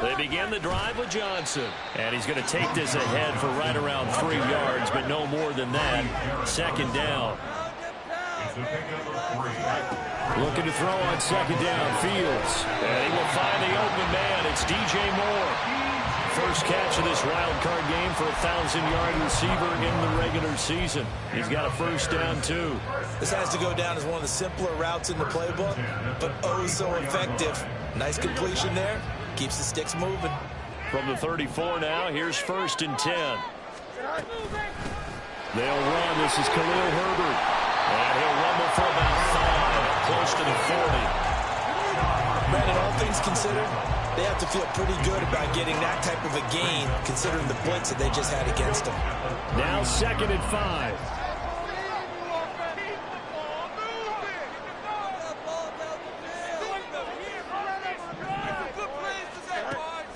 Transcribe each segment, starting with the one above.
They begin the drive with Johnson. And he's going to take this ahead for right around 3 yards, but no more than that. Second down. Looking to throw on second down, Fields. And he will find the open man. It's DJ Moore. First catch of this wild card game for a 1,000-yard receiver in the regular season. He's got a first down, too. This has to go down as one of the simpler routes in the playbook, but oh so effective. Nice completion there. Keeps the sticks moving. From the 34 now, here's 1st and 10. They'll run. This is Khalil Herbert. And he'll rumble for about 5, close to the 40. Brandon, all things considered, they have to feel pretty good about getting that type of a gain, considering the blitz that they just had against them. Now 2nd and 5.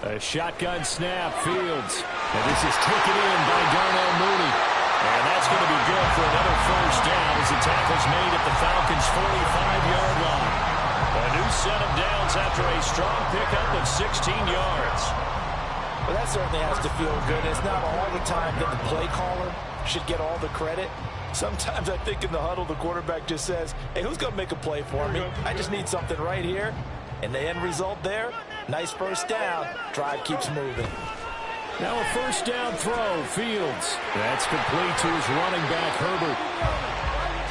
A shotgun snap, Fields. And this is taken in by Darnell Mooney. And that's going to be good for another first down as the tackle's made at the Falcons' 45-yard line. A new set of downs after a strong pickup of 16 yards. Well, that certainly has to feel good. It's not all the time that the play caller should get all the credit. Sometimes I think in the huddle, the quarterback just says, hey, who's going to make a play for me? I just need something right here. And the end result there, nice first down. Drive keeps moving. Now a first down throw, Fields. That's complete to his running back, Herbert.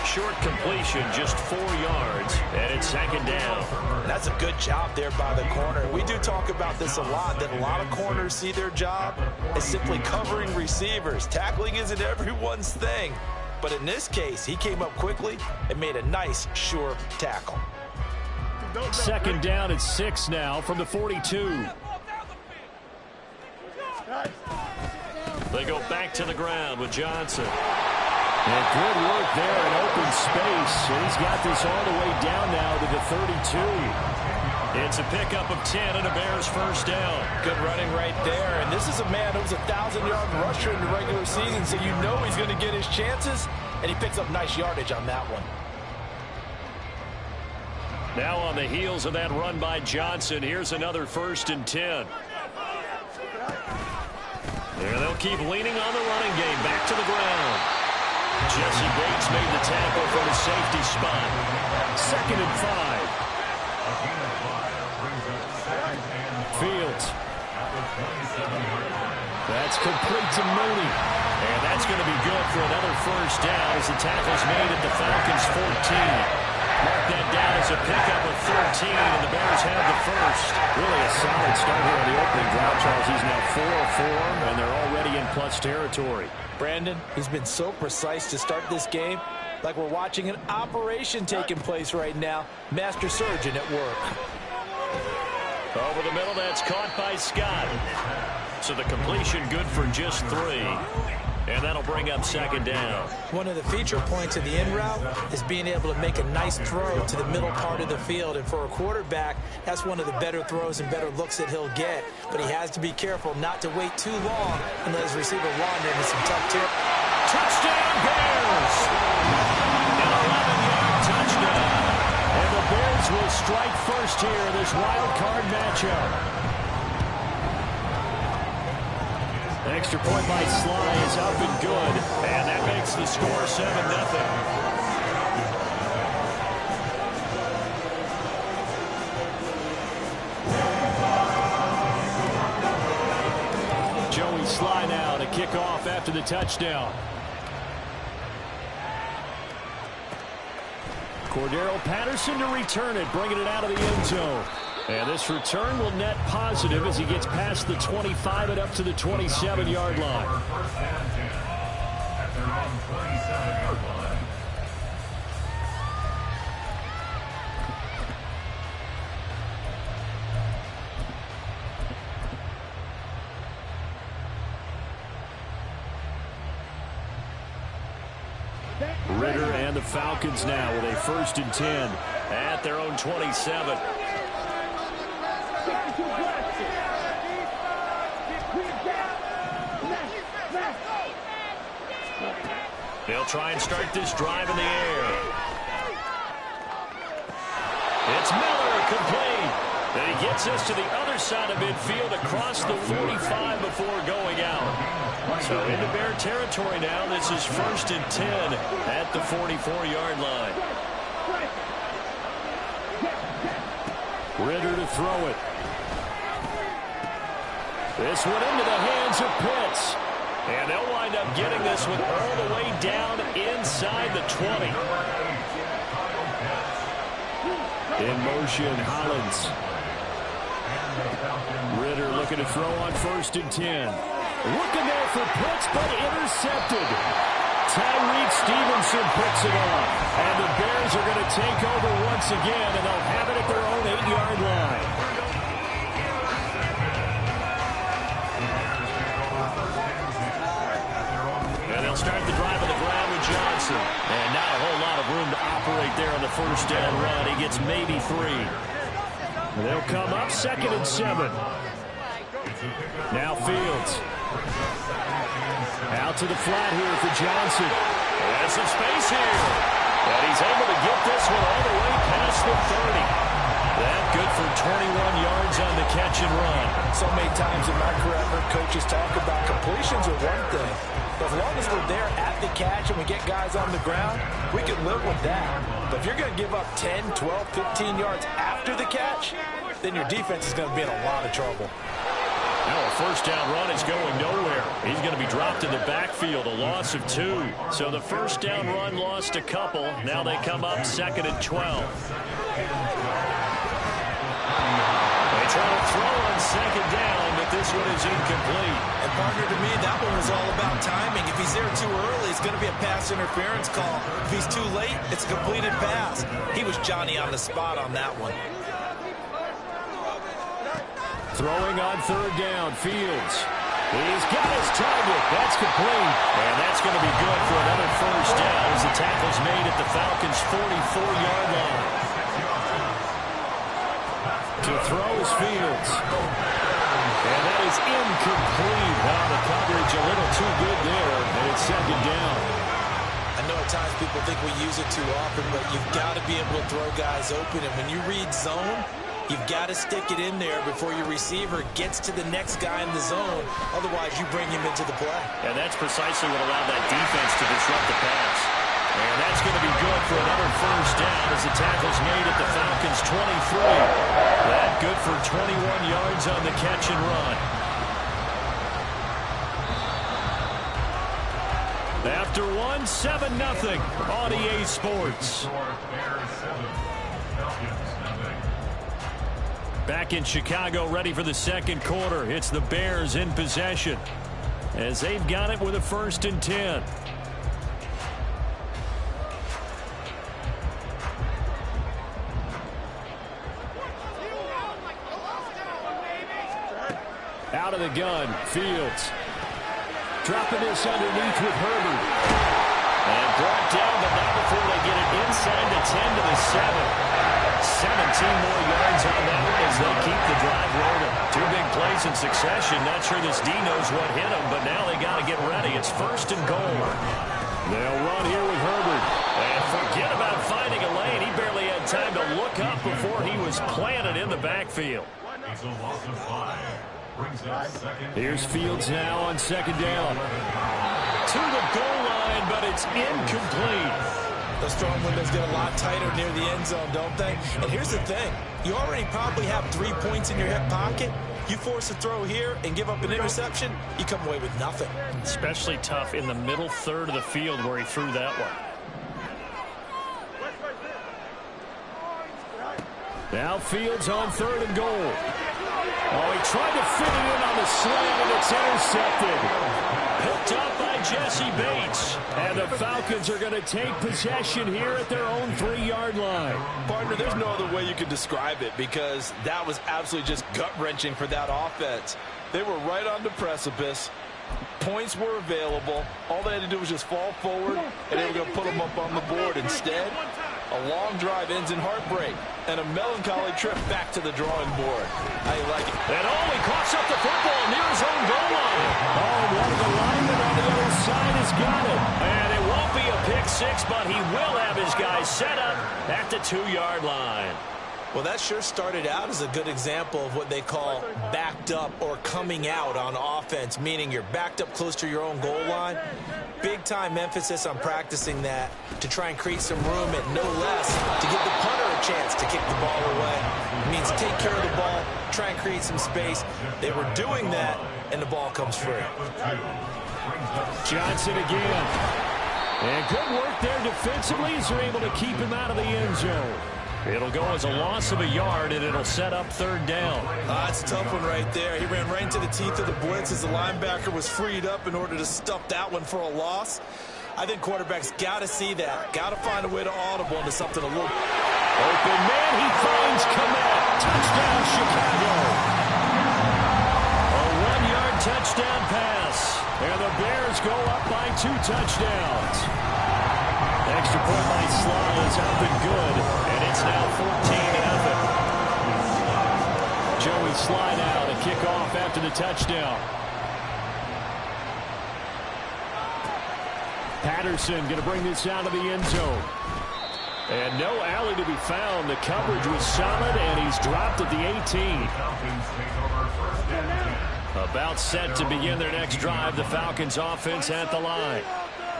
Short completion, just 4 yards, and it's 2nd down. That's a good job there by the corner. We do talk about this a lot, that a lot of corners see their job as simply covering receivers. Tackling isn't everyone's thing. But in this case, he came up quickly and made a nice, sure tackle. 2nd down and 6 now from the 42. They go back to the ground with Johnson. And good work there in open space. And he's got this all the way down now to the 32. It's a pickup of 10 and a Bears first down. Good running right there. And this is a man who's a 1,000-yard rusher in the regular season, so you know he's going to get his chances. And he picks up nice yardage on that one. Now on the heels of that run by Johnson, here's another 1st and 10. There they'll keep leaning on the running game. Back to the ground. Jesse Bates made the tackle from the safety spot. 2nd and 5. Fields. That's complete to Mooney. And that's going to be good for another first down as the tackle's made at the Falcons' 14. Mark that down as a pickup of 13, and the Bears have the first. Really a solid start here on the opening drive, Charles. He's now 4-4, and they're already in plus territory. Brandon, he's been so precise to start this game, like we're watching an operation taking place right now. Master surgeon at work. Over the middle, that's caught by Scott. So the completion good for just 3. And that'll bring up 2nd down. One of the feature points of the in route is being able to make a nice throw to the middle part of the field. And for a quarterback, that's one of the better throws and better looks that he'll get. But he has to be careful not to wait too long and let his receiver wander into some tough territory. Touchdown, Bears! An 11-yard touchdown. And the Bears will strike first here in this wild card matchup. Extra point by Sly is up and good. And that makes the score 7-0. Joey Sly now to kick off after the touchdown. Cordero Patterson to return it, bringing it out of the end zone. And this return will net positive as he gets past the 25 and up to the 27-yard line. Ritter and the Falcons now with a 1st and 10 at their own 27. They'll try and start this drive in the air. It's Miller complete. And he gets us to the other side of midfield across the 45 before going out. So into Bear territory now. This is 1st and 10 at the 44-yard line. Ridder to throw it. This one into the hands of Pitts. And they'll wind up getting this one all the way down inside the 20. In motion, Hollins. Ridder looking to throw on 1st and 10. Looking there for Pitts, but intercepted. Tyreek Stevenson picks it off. And the Bears are going to take over once again, and they'll have it at their own 8-yard line. And they'll start the drive on the ground with Johnson. And not a whole lot of room to operate there on the 1st down run. He gets maybe 3. They'll come up 2nd and 7. Now Fields. Out to the flat here for Johnson. Has some space here. And he's able to get this one all the way past the 30. That good for 21 yards on the catch and run. So many times in my career, I've heard coaches talk about completions are one thing. But as long as we're there at the catch and we get guys on the ground, we can live with that. But if you're going to give up 10, 12, 15 yards after the catch, then your defense is going to be in a lot of trouble. Now a 1st down run is going nowhere. He's going to be dropped in the backfield, a loss of 2. So the 1st down run lost a couple. Now they come up 2nd and 12. They try to throw on 2nd down, but this one is incomplete. And partner, to me, that one was all about timing. If he's there too early, it's going to be a pass interference call. If he's too late, it's a completed pass. He was Johnny on the spot on that one. Throwing on 3rd down, Fields. He's got his target. That's complete. And that's going to be good for another 1st down as the tackle's made at the Falcons' 44-yard line. To throw is Fields. And that is incomplete. Wow, the coverage a little too good there, and it's 2nd down. I know at times people think we use it too often, but you've got to be able to throw guys open. And when you read zone, you've got to stick it in there before your receiver gets to the next guy in the zone. Otherwise, you bring him into the play. And that's precisely what allowed that defense to disrupt the pass. And that's going to be good for another 1st down as the tackle's made at the Falcons' 23. That good for 21 yards on the catch and run. After one, 7-0 on EA Sports. Back in Chicago, ready for the 2nd quarter. It's the Bears in possession as they've got it with a 1st and 10. Out of the gun, Fields. Dropping this underneath with Herbert. And brought down, but not before they get it inside the 10 to the 7. 17 more yards on that one as they keep the drive rolling. 2 big plays in succession. Not sure this D knows what hit him, but now they got to get ready. It's 1st and goal. They'll run here with Herbert. And forget about finding a lane. He barely had time to look up before he was planted in the backfield. Here's Fields now on 2nd down. To the goal line, but it's incomplete. Those strong windows get a lot tighter near the end zone, don't they? And here's the thing. You already probably have 3 points in your hip pocket. You force a throw here and give up an interception, you come away with nothing. Especially tough in the middle 3rd of the field where he threw that one. Now Fields on 3rd and goal. Oh, he tried to fit it in on the slant, and it's intercepted. Picked up by Jesse Bates. And the Falcons are going to take possession here at their own 3-yard line. Partner, there's no other way you could describe it because that was absolutely just gut-wrenching for that offense. They were right on the precipice. Points were available. All they had to do was just fall forward, and they were going to put them up on the board. Instead, a long drive ends in heartbreak and a melancholy trip back to the drawing board. How you like it? And he coughs up the football near his own goal line. Oh, one of the linemen on the other side has got it. And it won't be a pick 6, but he will have his guys set up at the 2-yard line. Well, that sure started out as a good example of what they call backed up or coming out on offense, meaning you're backed up close to your own goal line. Big-time emphasis on practicing that to try and create some room and no less to give the punter a chance to kick the ball away. It means take care of the ball, try and create some space. They were doing that, and the ball comes free. Johnson again. And good work there defensively as they're able to keep him out of the end zone. It'll go as a loss of a yard, and it'll set up third down. That's a tough one right there. He ran right into the teeth of the blitz as the linebacker was freed up in order to stuff that one for a loss. I think quarterbacks got to see that. Got to find a way to audible into something a little... Open man, he finds Kmet. Touchdown, Chicago. A 1-yard touchdown pass. And the Bears go up by 2 touchdowns. Extra point by Slye is up and good. And it's now 14-0. Joey Slye now to kick off after the touchdown. Patterson going to bring this out of the end zone. And no alley to be found. The coverage was solid, and he's dropped at the 18. About set to begin their next drive. The Falcons offense at the line.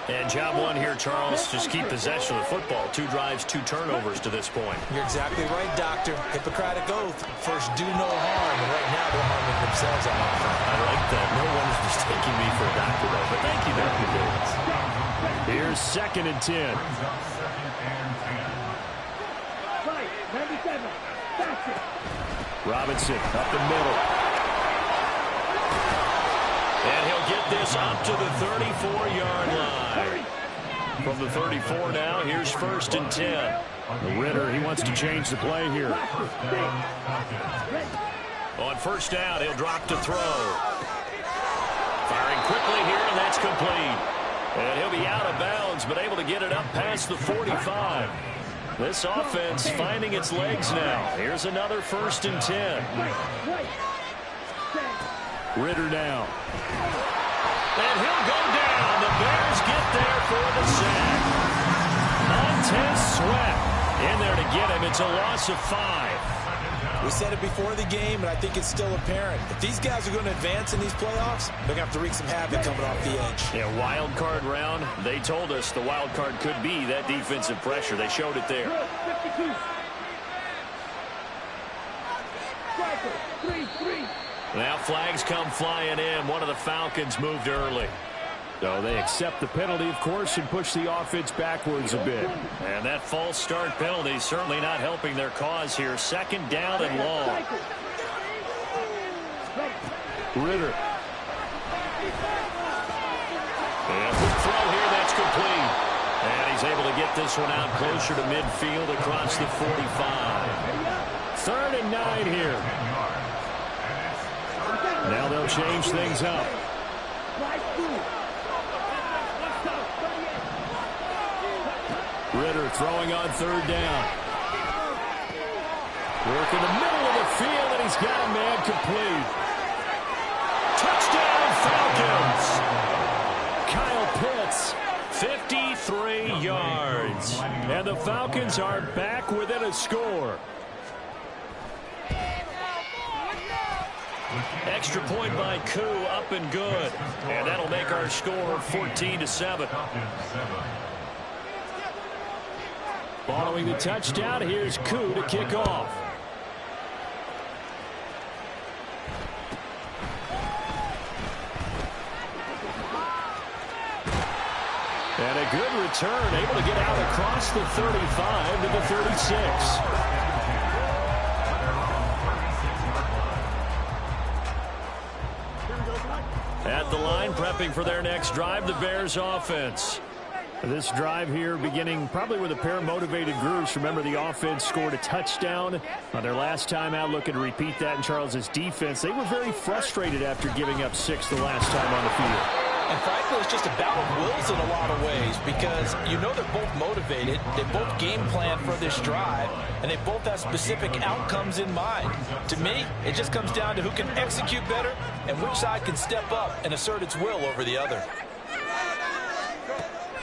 And job one here, Charles, just keep possession of the football. 2 drives, 2 turnovers to this point. You're exactly right, Doctor. Hippocratic oath. First, do no harm. And right now, they're harming themselves on offense. I like that. No one is mistaking me for a doctor, though. But thank you, Dr. Davis. Here's 2nd and 10. Robinson up the middle. And he'll get this up to the 34-yard line. From the 34 now, here's 1st and 10. Ritter, he wants to change the play here. On 1st down, he'll drop to throw. Firing quickly here, and that's complete. And he'll be out of bounds, but able to get it up past the 45. This offense finding its legs now. Here's another 1st and 10. Ritter now. And he'll go down. The Bears get there for the sack. Montez Sweat in there to get him. It's a loss of 5. We said it before the game, and I think it's still apparent. If these guys are going to advance in these playoffs, they're going to have to wreak some havoc coming off the edge. Yeah, wild card round. They told us the wild card could be that defensive pressure. They showed it there. Now flags come flying in. One of the Falcons moved early. So they accept the penalty, of course, and push the offense backwards a bit. And that false start penalty certainly not helping their cause here. 2nd down and long. Ritter. And quick throw here, that's complete. And he's able to get this one out closer to midfield across the 45. 3rd and 9 here. Now they'll change things up. Ritter throwing on 3rd down. Work in the middle of the field, and he's got a man complete. Touchdown, Falcons! Kyle Pitts, 53 yards. And the Falcons are back within a score. Extra point by Koo, up and good. And that'll make our score 14-7. Following the touchdown, here's Koo to kick off. And a good return, able to get out across the 35 to the 36. At the line, prepping for their next drive, the Bears offense. This drive here beginning probably with a pair of motivated groups. Remember, the offense scored a touchdown on their last time out, looking to repeat that in Charles's defense. They were very frustrated after giving up 6 the last time on the field. And frankly, it's just a battle of wills in a lot of ways because you know they're both motivated, they both game plan for this drive, and they both have specific outcomes in mind. To me, it just comes down to who can execute better and which side can step up and assert its will over the other.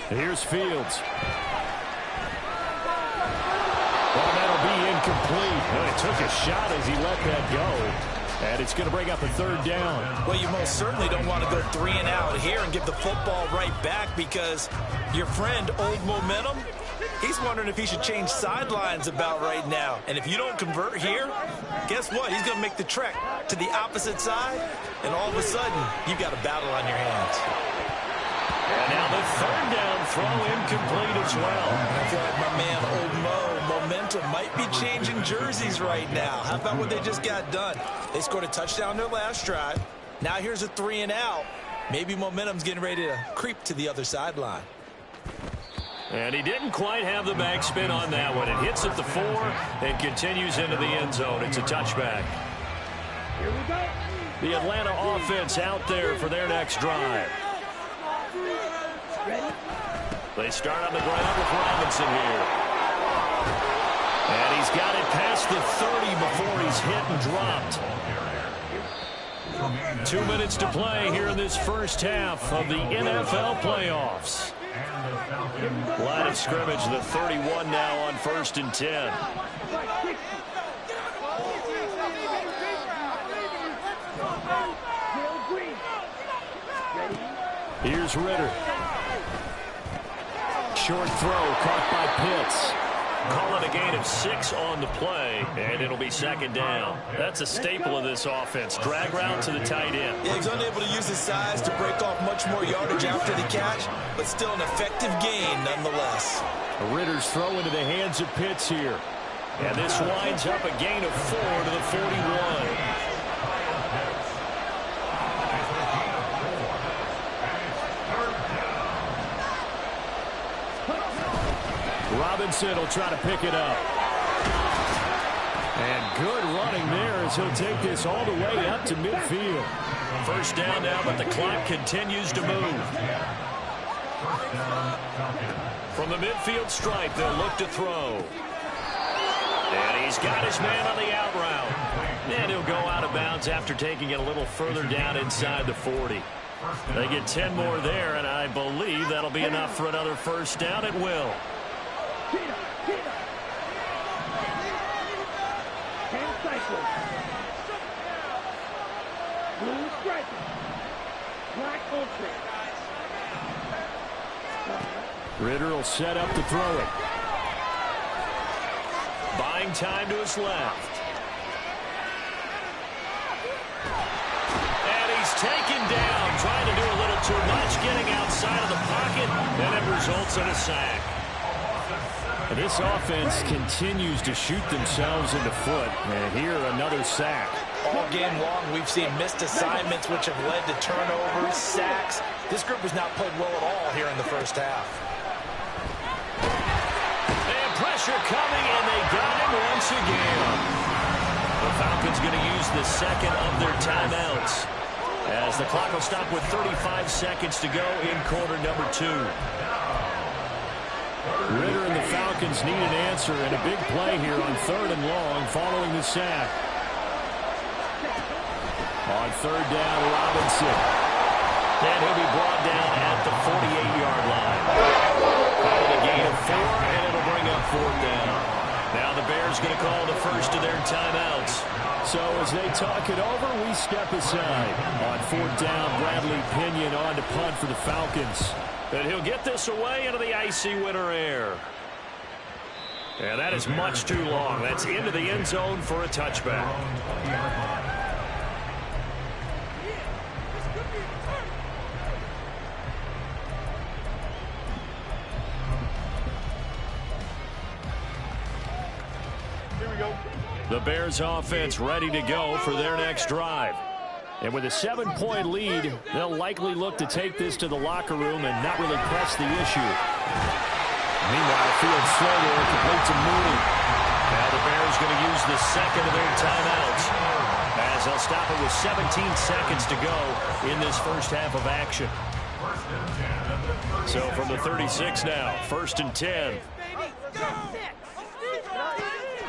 Here's Fields. Well, that'll be incomplete. Well, he took a shot as he let that go. And it's going to bring up a third down. Well, you most certainly don't want to go 3 and out here and give the football right back, because your friend, Old Momentum, he's wondering if he should change sidelines about right now. And if you don't convert here, guess what? He's going to make the trek to the opposite side, and all of a sudden, you've got a battle on your hands. And now the third down throw incomplete as well. I feel like my man, Old Momentum, might be changing jerseys right now. How about what they just got done? They scored a touchdown their last drive. Now here's a 3 and out. Maybe Momentum's getting ready to creep to the other sideline. And he didn't quite have the backspin on that one. It hits at the 4 and continues into the end zone. It's a touchback. Here we go. The Atlanta offense out there for their next drive. They start on the ground with Robinson here. And he's got it past the 30 before he's hit and dropped. 2 minutes to play here in this first half of the NFL playoffs. Line of scrimmage, the 31 now on 1st and 10. Here's Ritter. Short throw caught by Pitts. Call it a gain of 6 on the play, and it'll be second down. That's a staple of this offense. Drag route to the tight end. Yeah, he's unable to use his size to break off much more yardage after the catch, but still an effective gain nonetheless. Ritter's throw into the hands of Pitts here. And this winds up a gain of 4 to the 41. Robinson will try to pick it up. And good running there as he'll take this all the way up to midfield. First down now, but the clock continues to move. From the midfield stripe, they'll look to throw. And he's got his man on the out route. And he'll go out of bounds after taking it a little further down inside the 40. They get 10 more there, and I believe that'll be enough for another first down. It will. Ritter will set up to throw it. Buying time to his left. And he's taken down, trying to do a little too much, getting outside of the pocket, and it results in a sack. This offense continues to shoot themselves in the foot. And here, another sack. All game long, we've seen missed assignments, which have led to turnovers, sacks. This group has not played well at all here in the first half. And pressure coming, and they got him once again. The Falcons going to use the second of their timeouts, as the clock will stop with 35 seconds to go in quarter number 2. Ritter and the Falcons need an answer, and a big play here on 3rd and long following the sack. On 3rd down, Robinson. And he'll be brought down at the 48-yard line. Call it a gain of 4, and it'll bring up 4th down. Now the Bears going to call the first of their timeouts. So as they talk it over, we step aside. On 4th down, Bradley Pinion on to punt for the Falcons. And he'll get this away into the icy winter air. And that is much too long. That's into the end zone for a touchback. Here we go. The Bears offense ready to go for their next drive. And with a 7-point lead, they'll likely look to take this to the locker room and not really press the issue. Meanwhile, field slower, complete to Mooney. Now the Bears going to use the second of their timeouts, as they'll stop it with 17 seconds to go in this first half of action. So from the 36 now, 1st and 10.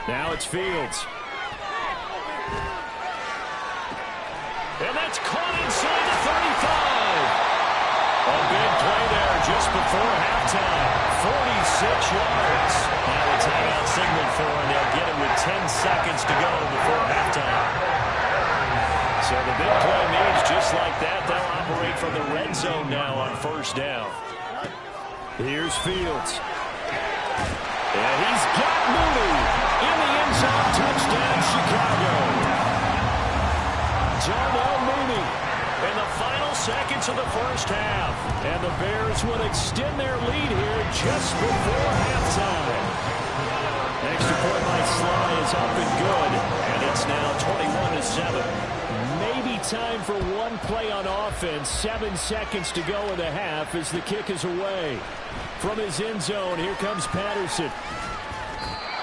Now it's Fields. And that's caught inside the 35. A big play there just before halftime. 46 yards. Now it's timeout signal for, and they'll get it with 10 seconds to go before halftime. So the big play means just like that, they'll operate from the red zone now on first down. Here's Fields. And he's got Mooney in the end zone. Touchdown, Chicago. Darnell Mooney in the final seconds of the first half. And the Bears would extend their lead here just before halftime. Extra point by Sly is up and good. And it's now 21-7. Maybe time for one play on offense. 7 seconds to go in the half as the kick is away. From his end zone, here comes Patterson.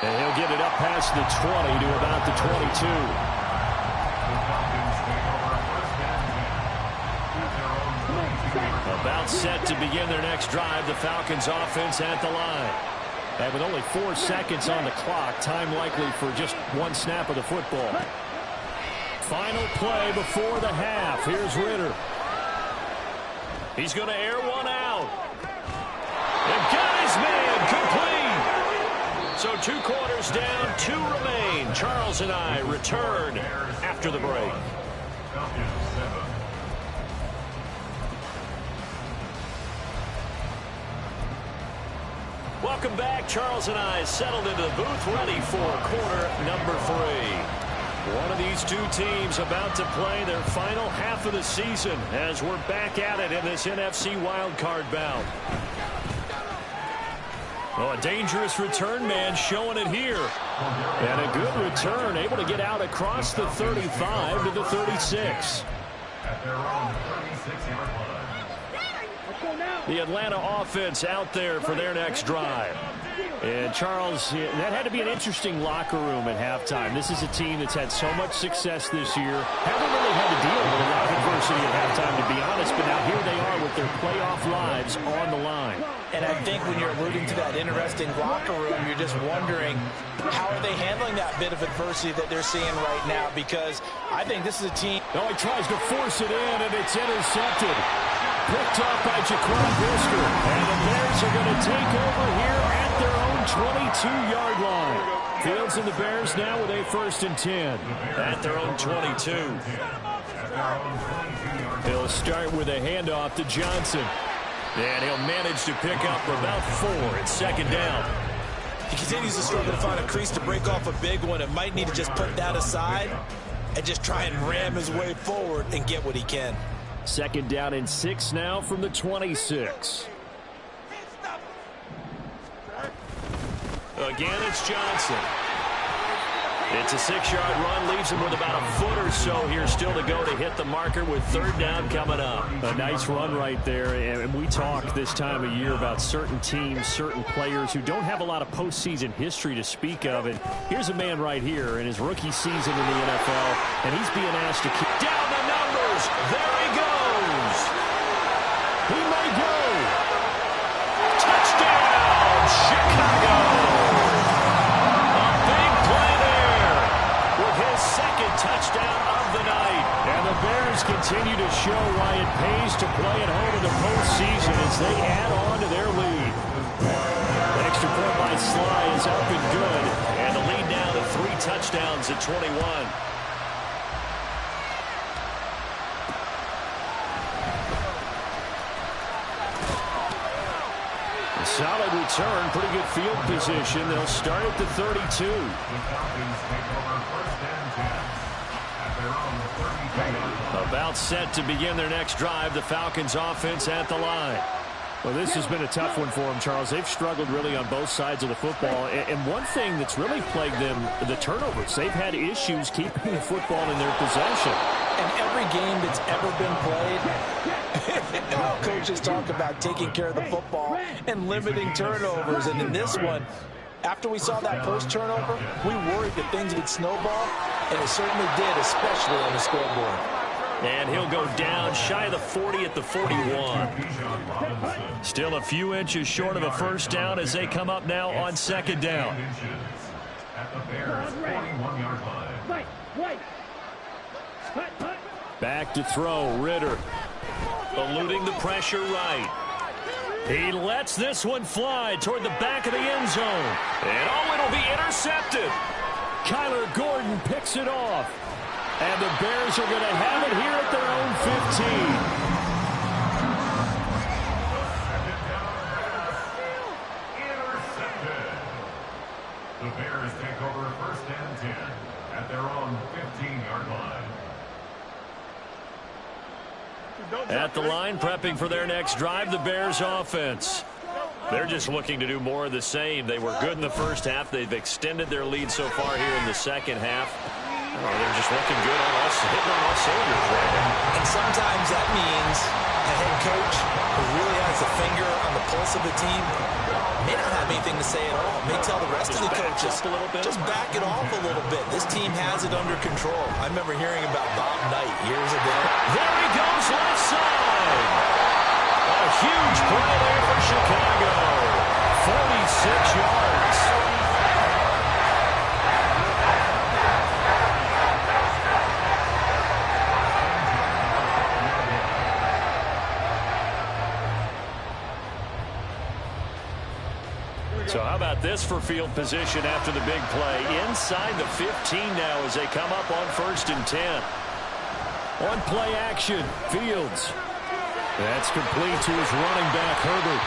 And he'll get it up past the 20 to about the 22. About set to begin their next drive. The Falcons offense at the line. And with only 4 seconds on the clock, time likely for just one snap of the football. Final play before the half. Here's Ritter. He's going to air one out. And got his man complete. So 2 quarters down, 2 remain. Charles and I return after the break. Welcome back. Charles and I settled into the booth, ready for quarter number 3. One of these two teams about to play their final half of the season as we're back at it in this NFC wildcard bout. Oh, a dangerous return man showing it here. And a good return, able to get out across the 35 to the 36. At their own 36-yard line. The Atlanta offense out there for their next drive. And Charles, that had to be an interesting locker room at halftime. This is a team that's had so much success this year. Haven't really had to deal with a lot of adversity at halftime, to be honest. But now here they are with their playoff lives on the line. And I think when you're alluding to that interesting locker room, you're just wondering how are they handling that bit of adversity that they're seeing right now, because I think this is a team. Oh, he tries to force it in, and it's intercepted. Picked off by Jaquan Brisker. And the Bears are going to take over here at their own 22-yard line. Fields and the Bears now with a 1st and 10. At their own 22. He'll start with a handoff to Johnson. And he'll manage to pick up about 4. It's 2nd down. He continues to struggle to find a crease to break off a big one. It might need to just put that aside and just try and ram his way forward and get what he can. 2nd down and 6 now from the 26. Again, it's Johnson. It's a 6-yard run, leaves him with about a foot or so here still to go to hit the marker with 3rd down coming up. A nice run right there, and we talk this time of year about certain teams, certain players who don't have a lot of postseason history to speak of. And here's a man right here in his rookie season in the NFL, and he's being asked to keep down the numbers. There he goes. He may go. Touchdown, Chicago. Touchdown of the night. And the Bears continue to show why it pays to play at home in the postseason as they add on to their lead. The extra point by Sly is up and good. And the lead now to 3 touchdowns at 21. A solid return, pretty good field position. They'll start at the 32. About set to begin their next drive. The Falcons offense at the line. Well, this has been a tough one for them, Charles. They've struggled really on both sides of the football. And one thing that's really plagued them, the turnovers. They've had issues keeping the football in their possession. And every game that's ever been played, our coaches talk about taking care of the football and limiting turnovers. And in this one, after we saw that first turnover, we worried that things would snowball, and it certainly did, especially on the scoreboard. And he'll go down shy of the 40 at the 41. Still a few inches short of a 1st down as they come up now on 2nd down. Back to throw, Ritter. Eluding the pressure right. He lets this one fly toward the back of the end zone. And oh, it'll be intercepted. Kyler Gordon picks it off. And the Bears are going to have it here at their own 15. The Bears take over first and 10 at their own 15-yard line. At the line, prepping for their next drive, the Bears offense. They're just looking to do more of the same. They were good in the first half. They've extended their lead so far here in the second half. Oh, they're just looking good on us, hitting on all cylinders right now. And sometimes that means a head coach who really has a finger on the pulse of the team may not have anything to say at all. May tell the rest of the coaches, just back it off a little bit. This team has it under control. I remember hearing about Bob Knight years ago. There he goes, left side. A huge play there for Chicago. 46 yards. So how about this for field position after the big play? Inside the 15 now as they come up on 1st and 10. On play action, Fields. That's complete to his running back, Herbert.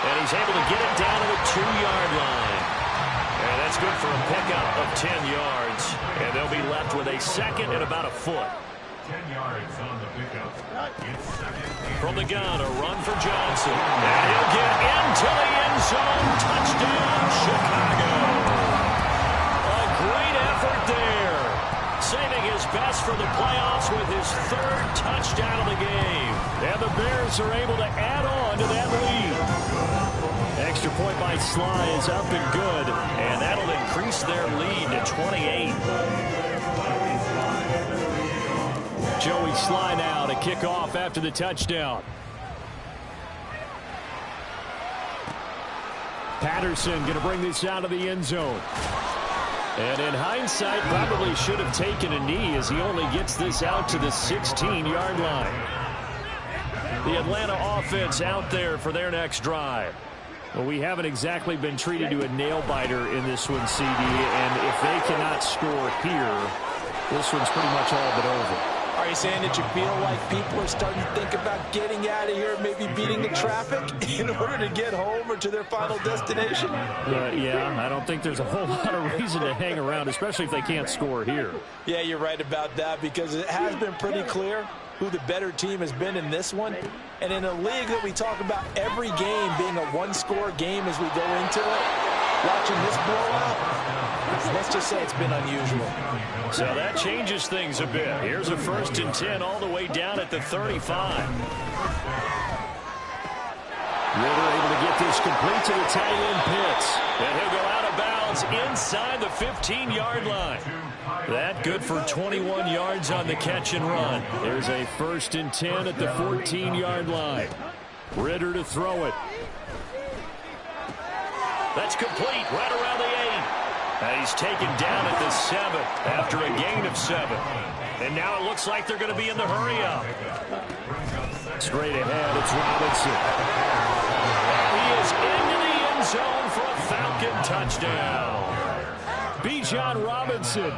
And he's able to get it down to the 2-yard line. And that's good for a pickup of 10 yards. And they'll be left with a second and about a foot. 10 yards on the pickup. It's second. From the gun, a run for Johnson. And he'll get into the end zone. Touchdown, Chicago. A great effort there. Saving his best for the playoffs with his 3rd touchdown of the game. And the Bears are able to add on to that lead. Extra point by Sly is up and good. And that'll increase their lead to 28. Joey Sly now to kick off after the touchdown. Patterson going to bring this out of the end zone. And in hindsight, probably should have taken a knee as he only gets this out to the 16-yard line. The Atlanta offense out there for their next drive. Well, we haven't exactly been treated to a nail-biter in this one, CD, and if they cannot score here, this one's pretty much all but over. Are you saying that you feel like people are starting to think about getting out of here, maybe beating the traffic in order to get home or to their final destination? Yeah, I don't think there's a whole lot of reason to hang around, especially if they can't score here. Yeah, you're right about that because it has been pretty clear who the better team has been in this one. And in a league that we talk about every game being a one-score game as we go into it, watching this blowout, let's just say it's been unusual. So that changes things a bit. Here's a 1st and 10 all the way down at the 35. Ritter able to get this complete to the tight end Pitts. And he'll go out of bounds inside the 15-yard line. That good for 21 yards on the catch and run. There's a 1st and 10 at the 14-yard line. Ritter to throw it. That's complete right around the 8. And he's taken down at the 7 after a gain of 7. And now it looks like they're going to be in the hurry-up. Straight ahead, it's Robinson. And he is into the end zone for a Falcon touchdown. Bijan Robinson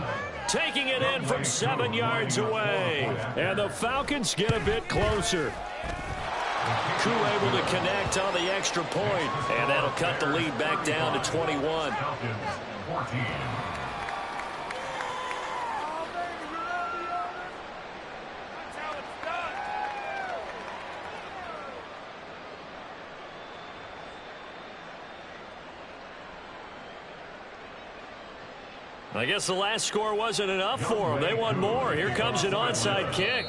taking it in from 7 yards away. And the Falcons get a bit closer. Koo able to connect on the extra point, and that'll cut the lead back down to 21. I guess the last score wasn't enough for them. They want more. Here comes an onside kick.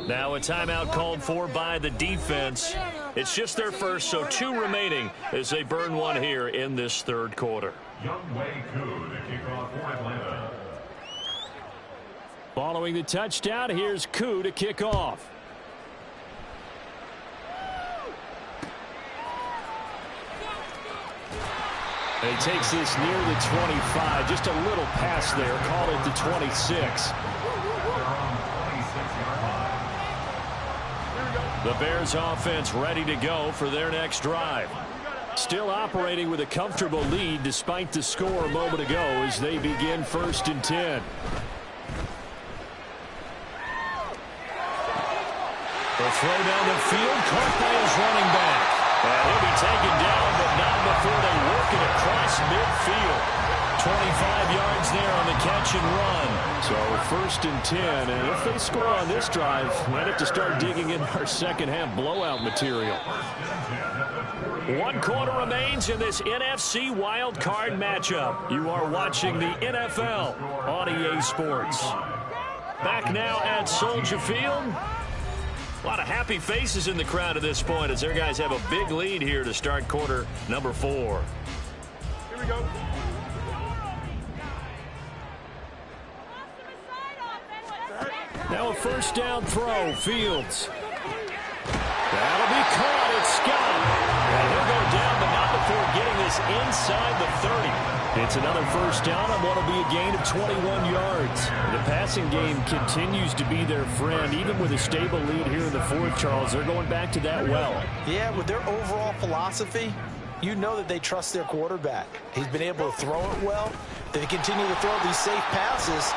Now a timeout called for by the defense. It's just their first, so 2 remaining as they burn one here in this 3rd quarter. Younghoe Koo to kick off for Atlanta. Following the touchdown, here's Koo to kick off. And he takes this near the 25. Just a little pass there. Call it the 26. The Bears offense ready to go for their next drive. Still operating with a comfortable lead despite the score a moment ago as they begin 1st and 10. The throw down the field, caught by his running back. And he'll be taken down, but not before they work it across midfield. 25 yards there on the catch and run. So 1st and 10, and if they score on this drive, might have to start digging in our second half blowout material. 1 quarter remains in this NFC Wild Card matchup. You are watching the NFL on EA Sports. Back now at Soldier Field. A lot of happy faces in the crowd at this point as their guys have a big lead here to start quarter number 4. Here we go. Now a 1st down throw, Fields. That'll be caught. It's Scott. And he'll go down, but not before getting this inside the 30. It's another 1st down on what will be a gain of 21 yards. The passing game continues to be their friend. Even with a stable lead here in the 4th, Charles, they're going back to that well. Yeah, with their overall philosophy, you know that they trust their quarterback. He's been able to throw it well. They continue to throw these safe passes.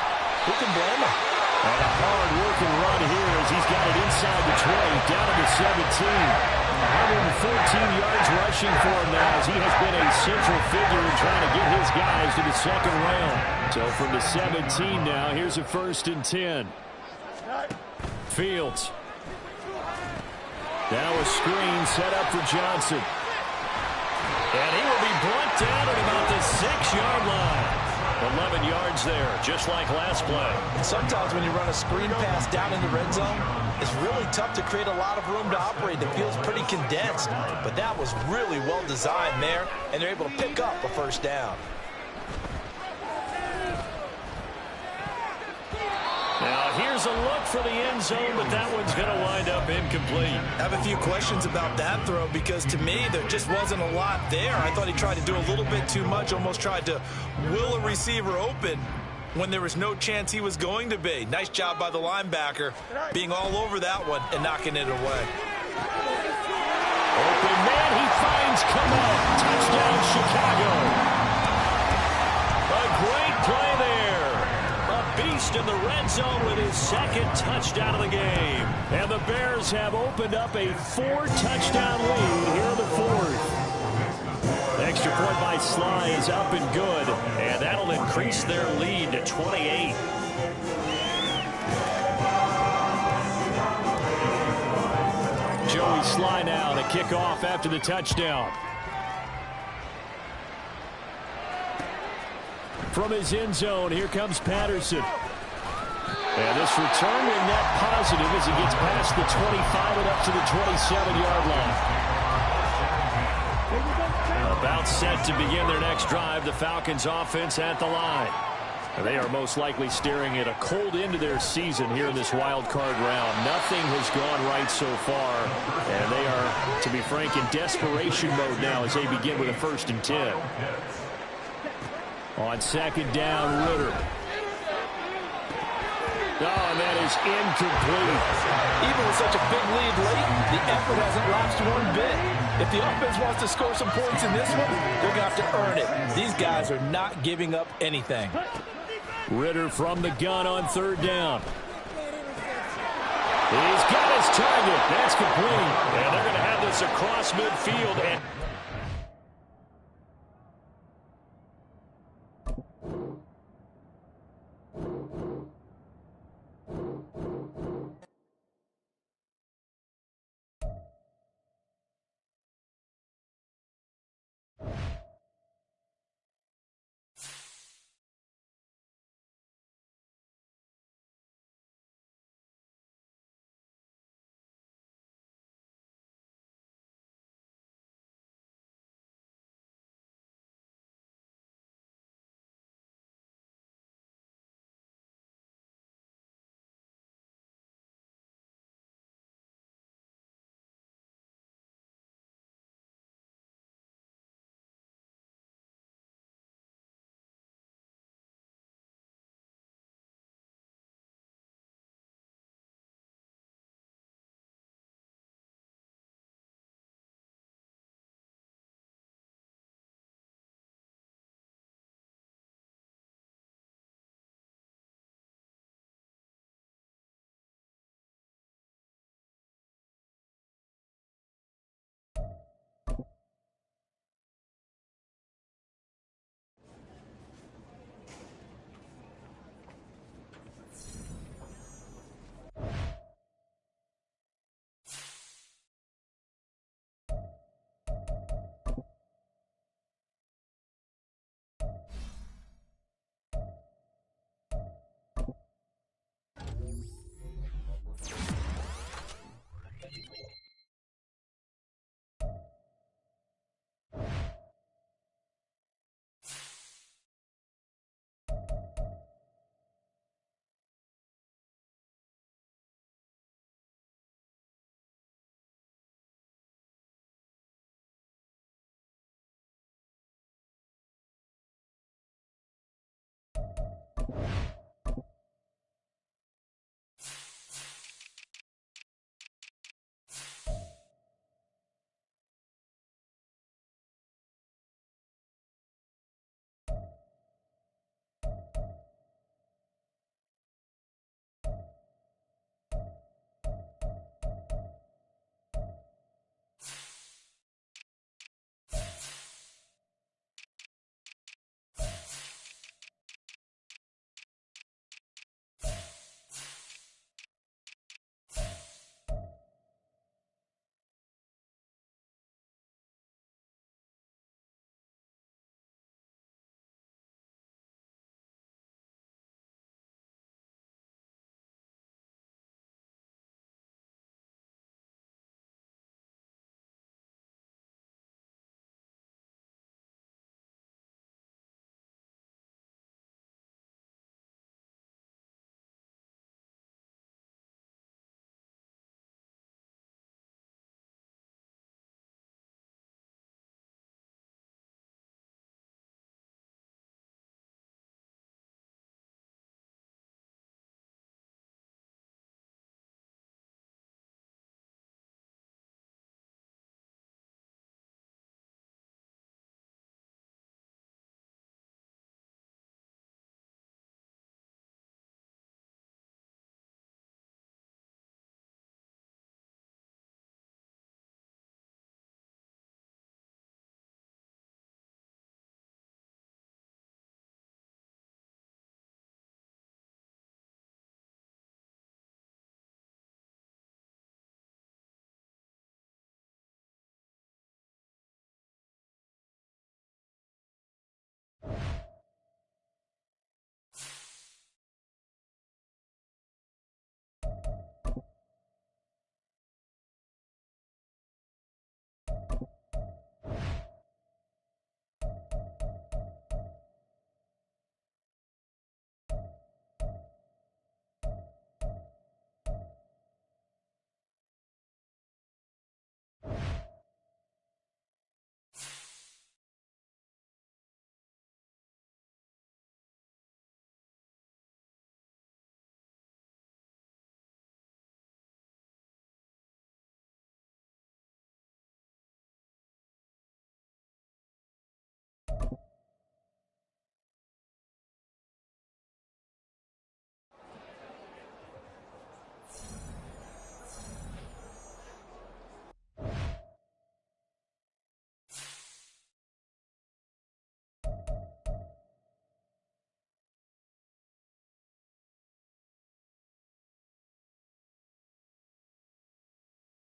Who can blame him? And a hard-working run here as he's got it inside the 20, down to the 17. 114 yards rushing for him now as he has been a central figure in trying to get his guys to the 2nd round. So from the 17 now, here's a 1st and 10. Fields. Now a screen set up for Johnson. And he will be brought down at about the 6-yard line. 11 yards there, just like last play. Sometimes when you run a screen pass down in the red zone, it's really tough to create a lot of room to operate. The field's pretty condensed, but that was really well designed there, and they're able to pick up a 1st down. Now here's a look for the end zone, but that one's going to wind up incomplete. I have a few questions about that throw because to me there just wasn't a lot there. I thought he tried to do a little bit too much, almost tried to will a receiver open when there was no chance he was going to be. Nice job by the linebacker being all over that one and knocking it away. Open man, he finds Kmet. Touchdown Chicago. A great play there. Beast in the red zone with his 2nd touchdown of the game. And the Bears have opened up a 4-touchdown lead here in the 4th. Extra point by Sly is up and good, and that'll increase their lead to 28. Joey Sly now to kick off after the touchdown. From his end zone, here comes Patterson. And this return being net positive as he gets past the 25 and up to the 27-yard line. About set to begin their next drive, the Falcons offense at the line. And they are most likely staring at a cold end to their season here in this wild card round. Nothing has gone right so far, and they are, to be frank, in desperation mode now as they begin with a 1st and 10. On 2nd down, Ritter. Oh, and that is incomplete. Even with such a big lead late, the effort hasn't lapsed one bit. If the offense wants to score some points in this one, they're going to have to earn it. These guys are not giving up anything. Ritter from the gun on 3rd down. He's got his target. That's complete. And they're going to have this across midfield. And